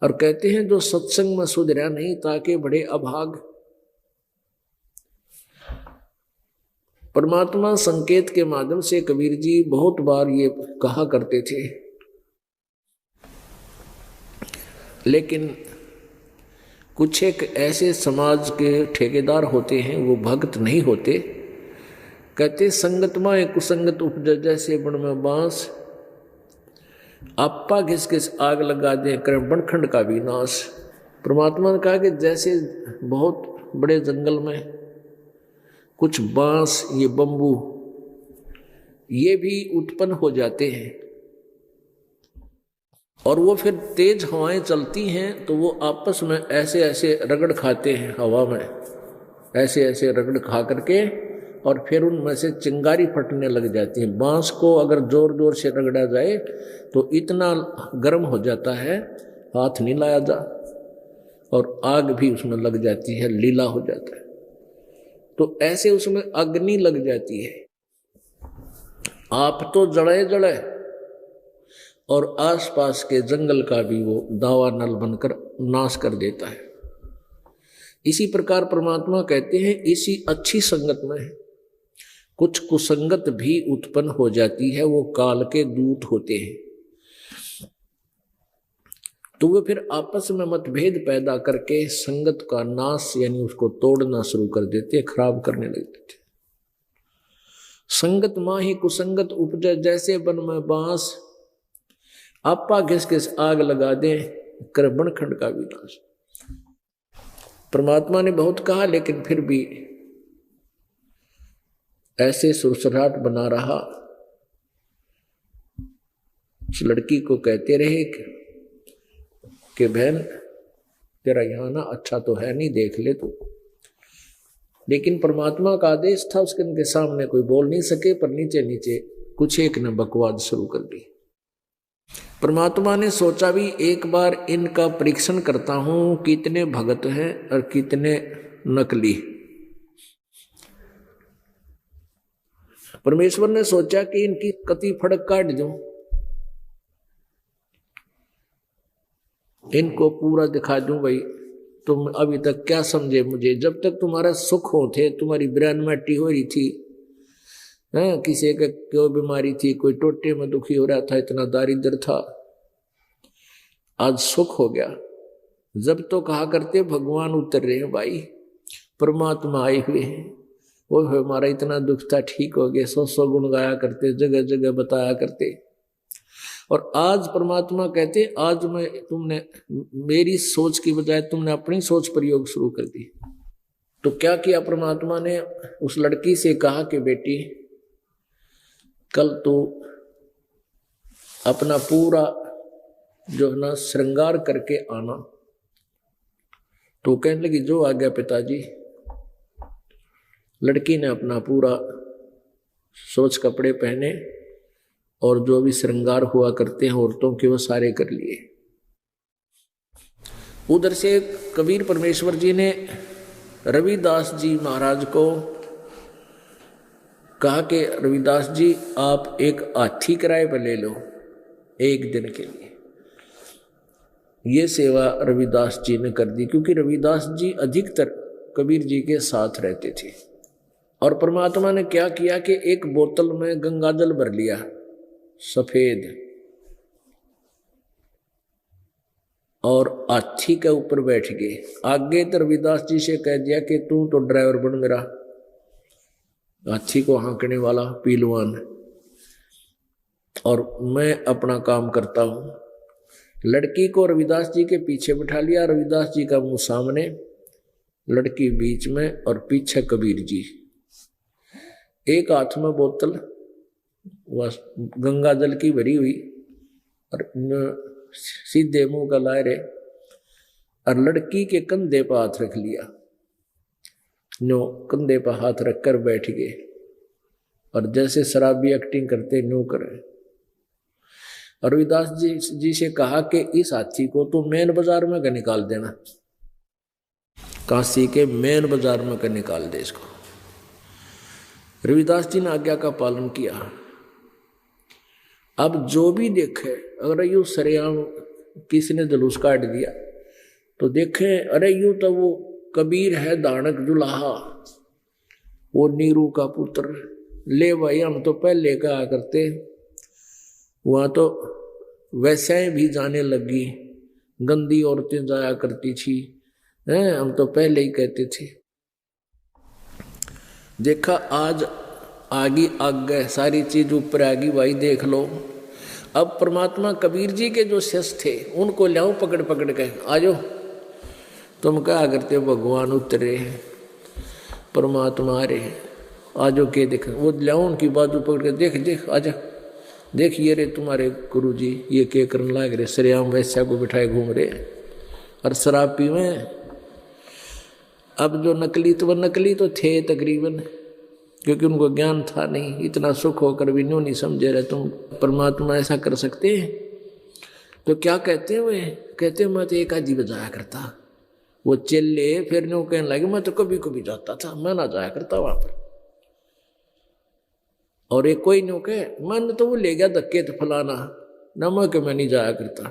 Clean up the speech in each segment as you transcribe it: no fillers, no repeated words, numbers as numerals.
और कहते हैं जो सत्संग में सुधरा नहीं ताके बड़े अभाग। परमात्मा संकेत के माध्यम से कबीर जी बहुत बार ये कहा करते थे, लेकिन कुछ एक ऐसे समाज के ठेकेदार होते हैं, वो भक्त नहीं होते। कहते संगत माए कुसंगत उपज जैसे बन में बांस, आपा घिस घिस आग लगा दे कर बनखंड का विनाश। परमात्मा ने कहा कि जैसे बहुत बड़े जंगल में कुछ बांस, ये बंबू, ये भी उत्पन्न हो जाते हैं और वो फिर तेज हवाएं चलती हैं तो वो आपस में ऐसे ऐसे रगड़ खाते हैं हवा में, ऐसे ऐसे रगड़ खा करके, और फिर उनमें से चिंगारी फटने लग जाती है। बांस को अगर जोर जोर से रगड़ा जाए तो इतना गर्म हो जाता है, हाथ नहीं लाया जा, और आग भी उसमें लग जाती है, लीला हो जाता है। तो ऐसे उसमें अग्नि लग जाती है, आप तो जड़े जड़े, और आसपास के जंगल का भी वो दावा नल बनकर नाश कर देता है। इसी प्रकार परमात्मा कहते हैं इसी अच्छी संगत में कुछ कुसंगत भी उत्पन्न हो जाती है, वो काल के दूत होते हैं। तो वे फिर आपस में मतभेद पैदा करके संगत का नाश यानी उसको तोड़ना शुरू कर देते, खराब करने लग देते। संगत माही कुसंगत उपजे जैसे बन में बांस, आपा घिस घिस आग लगा दे कर बनखंड का विनाश। परमात्मा ने बहुत कहा, लेकिन फिर भी ऐसे सुरसराहट बना रहा। उस लड़की को कहते रहे कि बहन तेरा यहाँ ना अच्छा तो है नहीं, देख ले तू। लेकिन परमात्मा का आदेश था, उसके उनके सामने कोई बोल नहीं सके, पर नीचे नीचे कुछ एक ने बकवाद शुरू कर दी। परमात्मा ने सोचा भी एक बार इनका परीक्षण करता हूं, कितने भगत हैं और कितने नकली। परमेश्वर ने सोचा कि इनकी कति फड़क काट दूं, इनको पूरा दिखा दूं। भाई तुम अभी तक क्या समझे मुझे, जब तक तुम्हारा सुख हो थे, तुम्हारी ब्रेन मैटी हो रही थी, किसी का क्यों बीमारी थी, कोई टोटे में दुखी हो रहा था, इतना दारिद्र था, आज सुख हो गया। जब तो कहा करते भगवान उतर रहे हैं, भाई परमात्मा आए हुए हैं, वो हमारा इतना दुख था ठीक हो गया, 100 गुण गाया करते, जगह जगह बताया करते। और आज परमात्मा कहते आज मैं तुमने मेरी सोच की बजाय तुमने अपनी सोच प्रयोग शुरू कर दी। तो क्या किया परमात्मा ने, उस लड़की से कहा कि बेटी कल तो अपना पूरा जो है ना श्रृंगार करके आना। तो कहने लगी जो आ गया पिताजी। लड़की ने अपना पूरा सोच कपड़े पहने और जो भी श्रृंगार हुआ करते हैं औरतों के वो सारे कर लिए। उधर से कबीर परमेश्वर जी ने रविदास जी महाराज को कहा कि रविदास जी आप एक हाथी किराए पर ले लो एक दिन के लिए। ये सेवा रविदास जी ने कर दी, क्योंकि रविदास जी अधिकतर कबीर जी के साथ रहते थे। और परमात्मा ने क्या किया कि एक बोतल में गंगाजल भर लिया सफेद, और हाथी के ऊपर बैठ गए। आगे तो रविदास जी से कह दिया कि तू तो ड्राइवर बन मेरा, हाथी को हाँकने वाला पीलवान, और मैं अपना काम करता हूं। लड़की को रविदास जी के पीछे बिठा लिया, रविदास जी का मुंह सामने, लड़की बीच में और पीछे कबीर जी। एक हाथ में बोतल गंगा जल की भरी हुई और सीधे मुंह का लाए रहे, और लड़की के कंधे पर हाथ रख लिया। नो कंधे पर हाथ रखकर बैठ गए, और जैसे शराबी एक्टिंग करते नो करे। और रविदास जी से कहा कि इस हाथी को तो मेन बाजार में का निकाल देना, काशी के मेन बाजार में का निकाल दे इसको। रविदास जी ने आज्ञा का पालन किया। अब जो भी देखे, अगर यू सरेआम किसने जुलूस काट दिया। तो देखे अरे यूं तो वो कबीर है दानक जुलाहा, वो नीरू का पुत्र। ले भाई हम तो पहले कहा करते, वहां तो वैसे भी जाने लगी, गंदी औरतें जाया करती थी, हैं हम तो पहले ही कहते थे। देखा आज आगे आगे सारी चीज ऊपर आ गई भाई, देख लो। अब परमात्मा कबीर जी के जो शिष्य थे उनको लाओ पकड़ पकड़ के, आजो तुम क्या करते हो, भगवान उतरे परमात्मा आ रहे, आजो के देख। वो लाओ उनकी बाजू पकड़ के, देख देख आजा, देख ये रे तुम्हारे गुरु जी ये के करने लग रहे, श्रेयाम वैश्या को बिठाए घूम रहे और शराब पीवे। अब जो नकली तो वो नकली तो थे तकरीबन, क्योंकि उनको ज्ञान था नहीं, इतना सुख होकर भी न्यों नहीं समझे रहे तुम परमात्मा ऐसा कर सकते हैं। तो क्या कहते हैं वे, कहते हैं मैं तो एक आजी बजाया करता। वो चले फिर न्यों कहने लगे मैं तो कभी कभी जाता था, मैं ना जाया करता वहां पर। और एक कोई न्यों कहे मन तो वो ले गया धक्के तो फलाना ना, मैं नहीं जाया करता।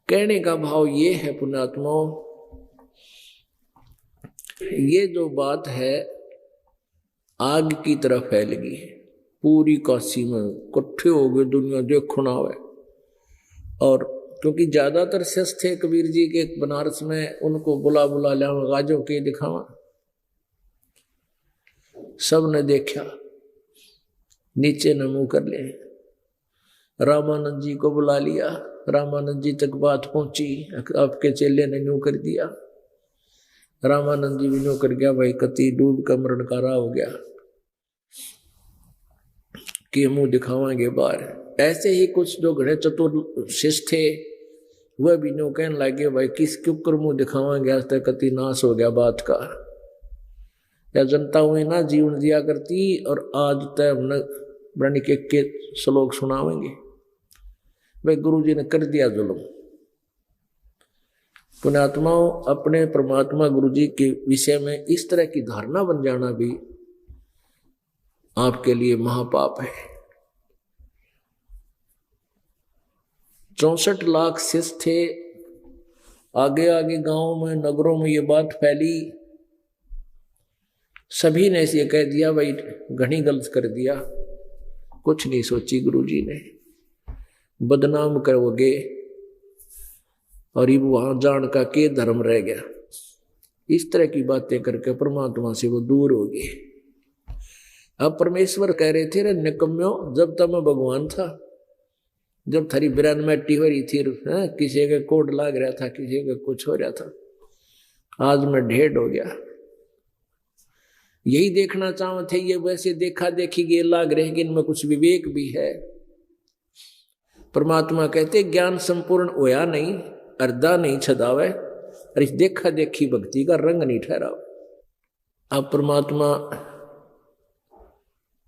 कहने का भाव ये है पुण्यात्माओं, ये जो बात है आग की तरह फैल गई है पूरी काशी में, इकट्ठे हो गए दुनिया देखो ना है। और क्योंकि ज्यादातर शिष्य थे कबीर जी के बनारस में, उनको बुला बुला लिया गाजों के दिखावा, सब ने देखा, नीचे न मुंह कर ले। रामानंद जी को बुला लिया, रामानंद जी तक बात पहुंची, आपके चेले ने न्यू कर दिया। रामानंद जी भी न्यू कर गया, भाई कति डूब का मरण कारा हो गया कि मुंह दिखावांगे बाहर। ऐसे ही कुछ जो घड़े चतुर शिष्य थे वह भी न्यू कहने लगे भाई किस क्यों कर मुंह दिखावांगे, आज तक कति नाश हो गया बात का, या जनता हुई ना जीवन दिया करती और आज तय हमने ब्रणी के श्लोक सुनावेंगे। भाई गुरु जी ने कर दिया जुल्म। पुण्यात्माओं अपने परमात्मा गुरु जी के विषय में इस तरह की धारणा बन जाना भी आपके लिए महापाप है। 64 लाख शिष्य थे, आगे आगे गांवों में नगरों में ये बात फैली, सभी ने इसे कह दिया भाई घनी गलत कर दिया। कुछ नहीं सोची गुरुजी ने, बदनाम करोगे और ये वहां जान का के धर्म रह गया। इस तरह की बातें करके परमात्मा से वो दूर हो गए। अब परमेश्वर कह रहे थे रे निकम्यो, जब तक मैं भगवान था, जब थारी बिरान मैटी हो रही थी, किसी का कोड लाग रहा था, किसी का कुछ हो रहा था, आज मैं ढेर हो गया। यही देखना चाहते थे, ये वैसे देखा देखी गए लाग रहे कि इनमें कुछ विवेक भी है। परमात्मा कहते ज्ञान संपूर्ण होया नहीं, अर्धा नहीं छदावे, अरे देखा देखी भक्ति का रंग नहीं ठहराओ। अब परमात्मा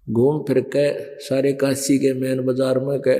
घूम फिर के सारे काशी के मेन बाजार में के